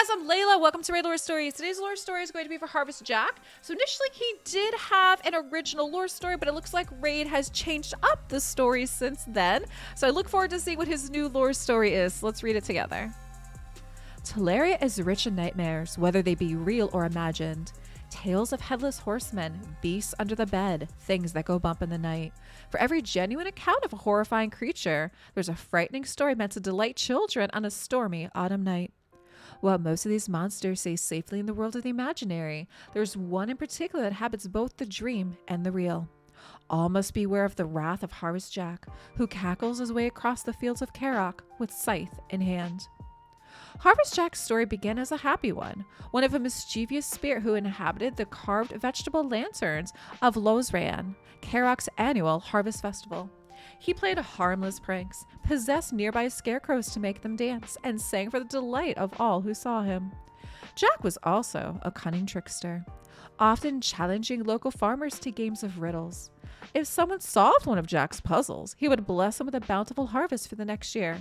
guys, I'm Layla. Welcome to raidlore Stories. Today's lore story is going to be for Harvest Jack. So initially he did have an original lore story, but it looks like Raid has changed up the story since then. So I look forward to seeing what his new lore story is. Let's read it together. Teleria is rich in nightmares, whether they be real or imagined. Tales of headless horsemen, beasts under the bed, things that go bump in the night. For every genuine account of a horrifying creature, there's a frightening story meant to delight children on a stormy autumn night. While most of these monsters stay safely in the world of the imaginary, there's one in particular that inhabits both the dream and the real. All must beware of the wrath of Harvest Jack, who cackles his way across the fields of Karok with scythe in hand. Harvest Jack's story began as a happy one of a mischievous spirit who inhabited the carved vegetable lanterns of Lozran, Karok's annual harvest festival. He played harmless pranks, possessed nearby scarecrows to make them dance, and sang for the delight of all who saw him. Jack was also a cunning trickster, often challenging local farmers to games of riddles. If someone solved one of Jack's puzzles, he would bless them with a bountiful harvest for the next year.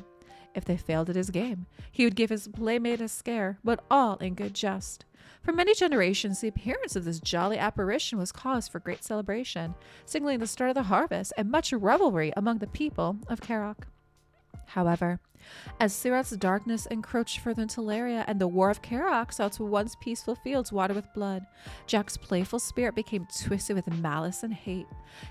If they failed at his game, he would give his playmate a scare, but all in good jest. For many generations, the appearance of this jolly apparition was cause for great celebration, signaling the start of the harvest and much revelry among the people of Karok. However, as Sirat's darkness encroached further into Teleria and the war of Karok saw its once peaceful fields watered with blood, Jack's playful spirit became twisted with malice and hate.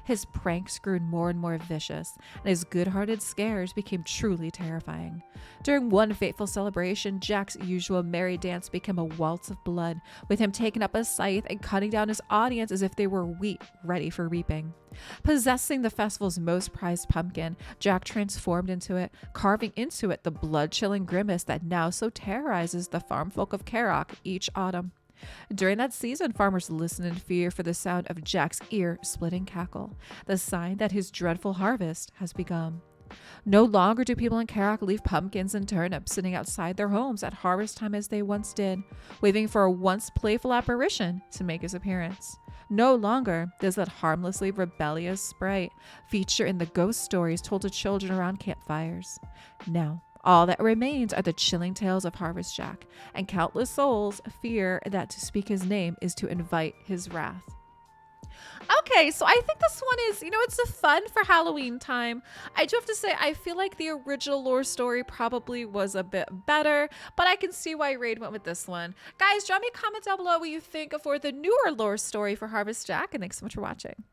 His pranks grew more and more vicious, and his good-hearted scares became truly terrifying. During one fateful celebration, Jack's usual merry dance became a waltz of blood, with him taking up a scythe and cutting down his audience as if they were wheat ready for reaping. Possessing the festival's most prized pumpkin, Jack transformed into it, carving into it the blood-chilling grimace that now so terrorizes the farm folk of Karok each autumn. During that season, farmers listen in fear for the sound of Jack's ear-splitting cackle, the sign that his dreadful harvest has begun. No longer do people in Karok leave pumpkins and turnips sitting outside their homes at harvest time as they once did, waiting for a once playful apparition to make his appearance. No longer does that harmlessly rebellious sprite feature in the ghost stories told to children around campfires. Now, all that remains are the chilling tales of Harvest Jack, and countless souls fear that to speak his name is to invite his wrath. Okay, so I think this one is, it's a fun for Halloween time. I do have to say, I feel like the original lore story probably was a bit better, but I can see why Raid went with this one. Guys, drop me a comment down below what you think for the newer lore story for Harvest Jack, and thanks so much for watching.